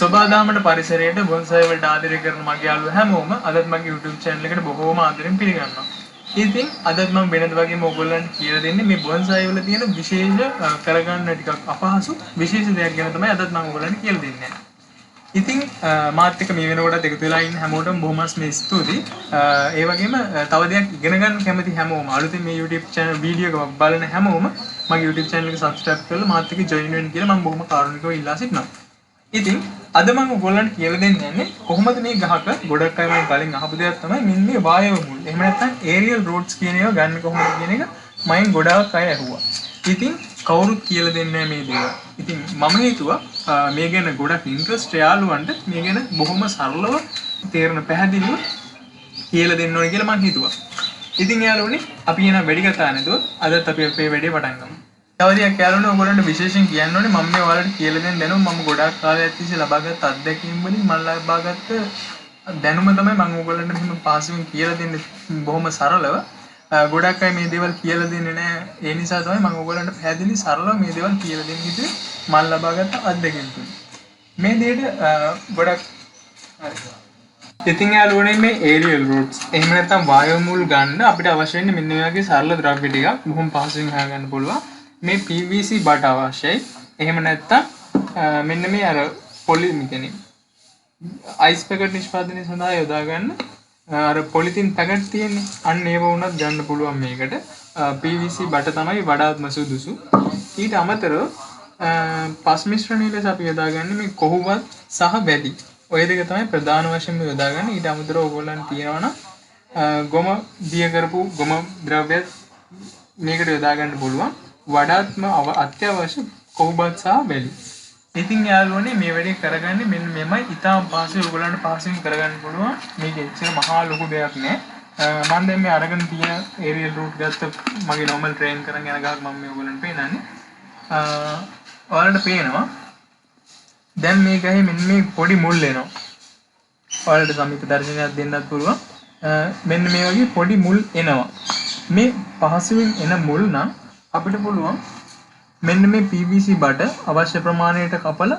සබාදාමට පරිසරයට බොන්සයි වලට ආදරය කරන මගේ යාළුවෝ හැමෝම අදත් මගේ YouTube channel එකට බොහෝම ආදරෙන් පිළිගන්නවා. ඉතින් අදත් මම වෙනද වගේම ඔයගොල්ලන්ට කියලා දෙන්නේ මේ බොන්සයි වල තියෙන විශේෂ කරගන්න ටිකක් අපහසු විශේෂ දෙයක් ගැන තමයි අදත් මම ඔයගොල්ලන්ට කියලා දෙන්නේ. ඉතින් මාත් එක්ක මේ වෙනකොටත් එකතු වෙලා ඉන්න හැමෝටම බොහොම ස්තුතියි. ඒ වගේම තව දෙයක් ඉගෙන ගන්න කැමති හැමෝම අලුතින් මේ YouTube channel වීඩියෝ එක බලන හැමෝම මගේ YouTube channel එක subscribe කරලා මාත් එක්ක join වෙන්න කියලා මම බොහොම කාරුණිකව ඉල්ලා සිටිනවා. ඉතින් අද මම ඔයගොල්ලන්ට කියලා දෙන්න යන්නේ කොහොමද මේ ගහක ගොඩක් අය මම කලින් අහපු දෙයක් තමයි මෙන්න මේ වායව මුල්. එහෙම නැත්නම් aerial roots කියන ඒවා ගන්න කොහොමද කියන එක මයින් ගොඩාක් අය අහුවා. ඉතින් කවුරුත් කියලා දෙන්නේ මේ දේවල්. ඉතින් මම හිතුවා මේ ගැන ගොඩක් ඉන්ට්‍රස්ට් යාළුවන්ට මේ ගැන බොහොම සරලව තේරෙන පැහැදිලිව කියලා දෙන්න ඕනේ කියලා මම හිතුවා. ඉතින් යාළුවනේ අපි එන වැඩි කතා නැතුව අදත් අපි අපේ වැඩේ පටන් ගමු. තව දෙයක් යාළුවනේ ඔයගොල්ලන්ට විශේෂයෙන් කියන්න ඕනේ මම මේ ඔයාලට කියලා දෙන්න දැනුම මම ගොඩාක් කාලයක් තිස්සේ ලබාගත් අත්දැකීම් වලින් මම ලබාගත්ත දැනුම තමයි මම ඔයගොල්ලන්ට මෙහෙම පාසුවෙන් කියලා දෙන්නේ බොහොම සරලව. ගොඩක් අය මේ දේවල් කියලා දෙන්නේ නැහැ. ඒ නිසා තමයි මම ඔයගොල්ලන්ට පැහැදිලි සරලව මේ දේවල් කියලා දෙන්න හිතුවේ මම ලබාගත්ත අත්දැකීම් තුලින්. මේ දෙයට ගොඩක් හරි. ඉතින් යාළුවනේ මේ aerial roots එහෙම නැත්නම් වායු මුල් ගන්න අපිට අවශ්‍ය වෙන්නේ මෙන්න මේ වගේ සරල ද්‍රව්‍ය ටිකක් බොහොම පහසුවෙන් හොයාගන්න පුළුවන්. මේ PVC බට අවශ්‍යයි. එහෙම නැත්නම් මෙන්න මේ අර පොලිමි කියන්නේ අයිස් පැකට් නිෂ්පාදනය සඳහා යොදා ගන්න අර පොලිතින් පැකට් තියෙන්නේ. අන්න ඒව වුණත් ගන්න පුළුවන් මේකට. PVC බට තමයි වඩාත්ම සුදුසු. ඊට අමතරව පස් මිශ්‍රණය ලෙස අපි යොදාගන්නේ මේ කොහොමවත් සහ වැදි. ඔය දෙක තමයි ප්‍රධාන වශයෙන්ම යොදාගන්නේ. ඊට අමතරව ඕගොල්ලන් තියනවා නම් ගොම දිය කරපු ගොම ද්‍රව්‍ය මේකට යොදා ගන්න පුළුවන්. වඩාත්ම අත්‍යවශ්‍ය කොහොමවත් සහ වැලි. ඉතින් යාළුවනේ මේ වැඩේ කරගන්නේ මෙන්න මෙමය ඉතාම පහසුවෙන් ඔයගොල්ලන්ට පහසුවෙන් කරගන්න පුළුවන්. මේක එච්චර මහා ලොකු දෙයක් නෑ. මම දැන් මේ අරගෙන තියෙන aerial root ගත්ත මගේ normal train කරන් යන ගහක් මම මේ ඔයගොල්ලන්ට පේනන්නේ. ඔයාලට පේනවා දැන් මේ ගහේ මෙන්න මේ පොඩි මුල් එනවා. ඔයාලට සමීප දර්ශනයක් දෙන්නත් පුළුවන්. මෙන්න මේ වගේ පොඩි මුල් එනවා. මේ පහසුවෙන් එන මුල් නම් අපිට පුළුවන් මෙන්න මේ PVC බට අවශ්‍ය ප්‍රමාණයට කපලා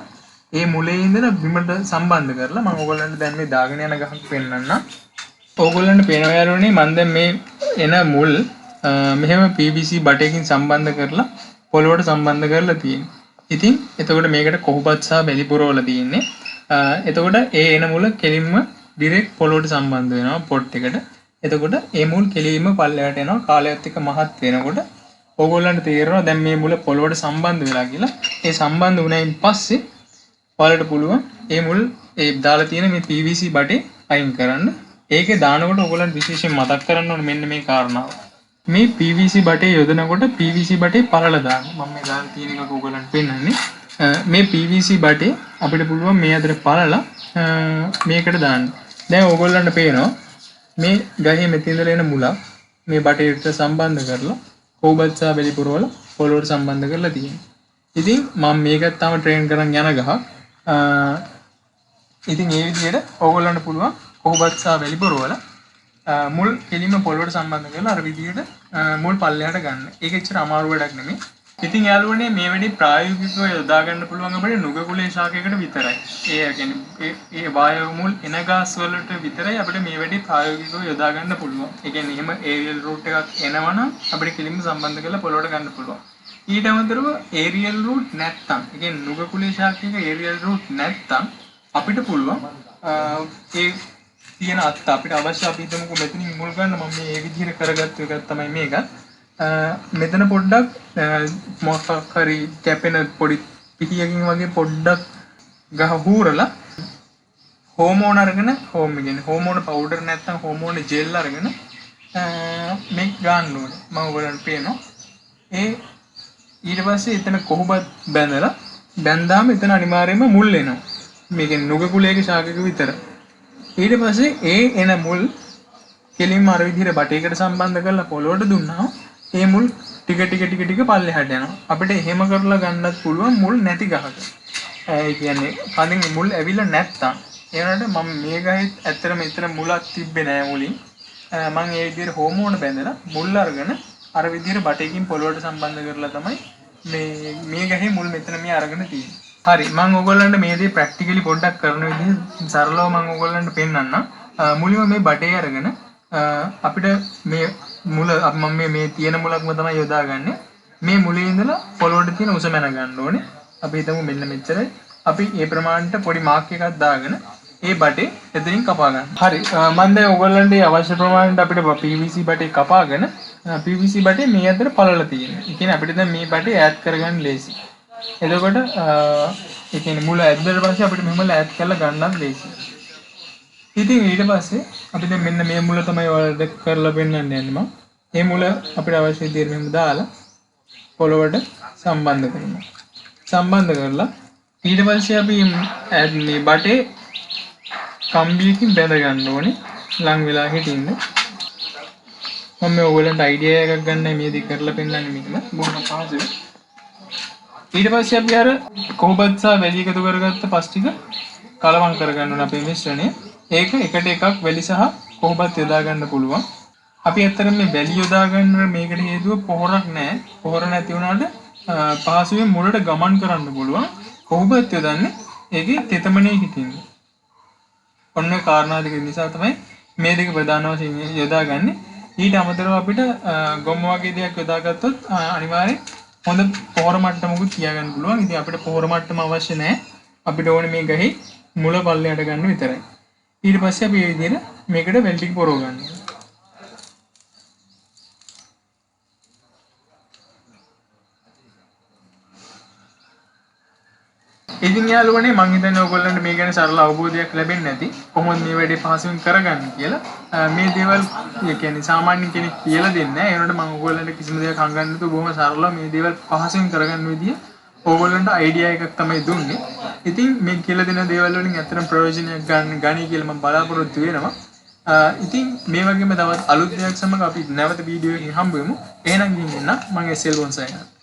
ඒ මුලේ ඉඳලා බිමට සම්බන්ධ කරලා මම ඔයගොල්ලන්ට දැන් මේ දාගෙන යන ගහක් පෙන්නන්නම්. ඔයගොල්ලන්ට පේනවා යාළුවනේ මම දැන් මේ එන මුල් මෙහෙම PVC බටයකින් සම්බන්ධ කරලා පොළොවට සම්බන්ධ කරලා තියෙනවා. ඉතින් එතකොට මේකට කොහොපත් සහ බැලි පුරවලා තියෙන්නේ. එතකොට ඒ එන මුල කෙලින්ම ඩිරෙක්ට් පොළොවට සම්බන්ධ වෙනවා පොට් එකට. එතකොට ඒ මුල් කෙලින්ම පල්ලයට එනවා. කාලයත් එක්ක මහත් වෙනකොට ඔයගොල්ලන්ට තේරෙනවා දැන් මේ මුල පොළොවට සම්බන්ධ වෙලා කියලා. ඒ සම්බන්ධ වුණයින් පස්සේ ඔයාලට පුළුවන් ඒ මුල් ඒ දාලා තියෙන මේ PVC බටේ අයින් කරන්න. ඒකේ දානකොට ඔයගොල්ලන්ට විශේෂයෙන් මතක් කරන්න ඕනේ මෙන්න මේ කාරණාව. මේ PVC බටේ යොදනකොට PVC බටේ පළල දාන්න. මම මේ දාලා තියෙන එක ඔයගොල්ලන්ට පෙන්නන්නේ. මේ PVC බටේ අපිට පුළුවන් මේ අතර පළල මේකට දාන්න. දැන් ඔයගොල්ලන්ට පේනවා මේ ගහේ මෙතන ඉඳලා එන මුලක් මේ බටේට සම්බන්ධ කරලා කොහොමද සහ බැලි පුරවල පොළොවට සම්බන්ධ කරලා තියෙන්නේ. ඉතින් මම මේකත් තාම ට්‍රේන් කරන් යන ගහක්. ඉතින් මේ විදිහට ඔයගොල්ලන්ට පුළුවන් කොහොමද සහ බැලි පුරවල මුල් කෙලින්ම පොළොවට සම්බන්ධ කරලා අර විදිහට මුල් පල්ලයට ගන්න. ඒක එච්චර අමාරු වැඩක් නෙමෙයි. ඉතින් යාළුවනේ මේ වැඩේ ප්‍රායෝගිකව යොදා ගන්න පුළුවන් අපිට නුග කුලේ ශාකයකට විතරයි. ඒ කියන්නේ ඒ වායව මුල් එන ගස් වලට විතරයි අපිට මේ වැඩේ ප්‍රායෝගිකව යොදා ගන්න පුළුවන්. ඒ කියන්නේ එහෙම aerial root එකක් එනවනම් අපිට කෙලින්ම සම්බන්ධ කරලා පොළොවට ගන්න පුළුවන්. ඊට අමතරව aerial root නැත්තම් ඒ කියන්නේ නුග කුලේ ශාකයක aerial root නැත්තම් අපිට පුළුවන් ඒ තියෙන අත්ත අපිට අවශ්‍ය අපි හිතමුකෝ මෙතනින් මුල් ගන්න මම මේ විදිහට කරගත්ත එකක් තමයි මේක. මෙතන පොඩ්ඩක් මොකක් හරි කැපෙන පොඩි පිටියකින් වගේ පොඩ්ඩක් ගහ හූරලා හෝමෝන අරගෙන කියන්නේ හෝමෝන පවුඩර් නැත්නම් හෝමෝන ජෙල් අරගෙන මේක ගන්න ඕනේ. මම ඔයගොල්ලන්ට පේනවා. ඊට පස්සේ එතන කොහොමද බැඳලා බැඳාම එතන අනිවාර්යයෙන්ම මුල් එනවා. මේක නුග කුලයක ශාකයක විතර. ඊට පස්සේ ඒ එන මුල් කෙලින්ම අර විදිහට බටේකට සම්බන්ධ කරලා පොළොවට දුන්නා. ඒ මුල් ටික පල්ලෙහාට යනවා. අපිට එහෙම කරලා ගන්නත් පුළුවන් මුල් නැති ගහක. ඒ කියන්නේ කලින් මුල් ඇවිල්ලා නැත්තම් ඒ වුණාට මම මේ ගහේ ඇත්තටම මෙතන මුලක් තිබ්බේ නෑ මුලින්. මම ඒ විදිහට හෝමෝන බැඳලා මුල් අරගෙන අර විදිහට බටේකින් පොළොවට සම්බන්ධ කරලා තමයි මේ ගහේ මුල් මෙතන මේ අරගෙන තියෙන්නේ. හරි මම ඔයගොල්ලන්ට මේ දේ ප්‍රැක්ටිකලි පොඩ්ඩක් කරන විදිහ සරලව මම ඔයගොල්ලන්ට පෙන්නන්නම්. මුලින්ම මේ බටේ අරගෙන අපිට මේ මුල මම මේ තියෙන මුලක්ම තමයි යොදාගන්නේ. මේ මුලේ ඉඳලා පොළොවට තියෙන උස මැන ගන්න ඕනේ. අපි හිතමු මෙන්න මෙච්චරයි. අපි ඒ ප්‍රමාණයට පොඩි මාක් එකක් දාගෙන ඒ බටේ එතනින් කපා ගන්න. හරි මම දැන් ඔයගොල්ලන්ට අවශ්‍ය ප්‍රමාණයට අපිට PVC බටේ කපාගෙන PVC බටේ මේ අතර පළල තියෙනවා. ඒ කියන්නේ අපිට දැන් මේ බටේ ඈඩ් කරගන්න ලේසි. එතකොට ඒ කියන්නේ මුල ඇද්දට පස්සේ අපිට මෙහෙම ඈඩ් කරලා ගන්නත් ලේසි. ඉතින් ඊට පස්සේ අපි දැන් මෙන්න මේ මුල තමයි ඔයාලට කරලා පෙන්නන්න යන්නේ මම. මේ මුල අපිට අවශ්‍ය විදිහට මෙහෙම දාලා පොළොවට සම්බන්ධ කරනවා. සම්බන්ධ කරලා ඊට පස්සේ අපි මේ බටේ කම්බියකින් බැඳ ගන්න ඕනේ ලං වෙලා හිටින්න. මම මේ ඔයගලන්ට අයිඩියා එකක් ගන්නයි මේ දේ කරලා පෙන්නන්නේ මේකම බොහොම පහසුයි. ඊට පස්සේ අපි අර කොහොබත් සහ වැලි එකතු කරගත්ත පස් ටික කලවම් කරගන්න ඕන අපේ මිශ්‍රණය. ඒක එකට එකක් වැලි සහ කොහොබත් යොදා ගන්න පුළුවන්. අපි ඇත්තටම මේ වැලි යොදා ගන්න මේකට හේතුව පොහොරක් නැහැ. පොහොර නැති වුණාට පහසුවෙන් මුලට ගමන් කරන්න පුළුවන්. කොහොබත් යොදන්නේ ඒකේ තෙතමනේ හිටින්න. ඔන්න කාරණා දෙක නිසා තමයි මේ දෙක ප්‍රධාන වශයෙන් යොදාගන්නේ. ඊට අමතරව අපිට ගොම් වගේ දෙයක් යොදාගත්තොත් අනිවාර්යෙන් හොඳ පොහොර මට්ටමකුත් තියාගන්න පුළුවන්. ඉතින් අපිට පොහොර මට්ටම අවශ්‍ය නැහැ. අපිට ඕනේ මේ ගහේ මුල පල්ලයට ගන්න විතරයි. ඊට පස්සේ අපි මේ විදිහට මේකට වැල් ටික පොරව ගන්නවා. ඉතින් යාළුවනේ මම හිතන්නේ ඔයගොල්ලන්ට මේ ගැන සරල අවබෝධයක් ලැබෙන්නේ නැති කොහොමද මේ වැඩේ පහසුවෙන් කරගන්නේ කියලා. මේ දේවල් ඒ කියන්නේ සාමාන්‍ය කෙනෙක් කියලා දෙන්නේ නැහැ. ඒ වුණාට මම ඔයගොල්ලන්ට කිසිම දෙයක් හංගන්න නැතුව බොහොම සරලව මේ දේවල් පහසුවෙන් කරගන්න විදිය ඕගොල්ලන්ට අයිඩියා එකක් තමයි දුන්නේ. ඉතින් මේ කියලා දෙන දේවල් වලින් ඇත්තටම ප්‍රයෝජනයක් ගන්න කියලා මම බලාපොරොත්තු වෙනවා. ඉතින් මේ වගේම තවත් අලුත් දෙයක් සමග අපි නැවත වීඩියෝ එකකින් හම්බ වෙමු. එහෙනම් ගිහින් එන්න මම SLbonsaiArt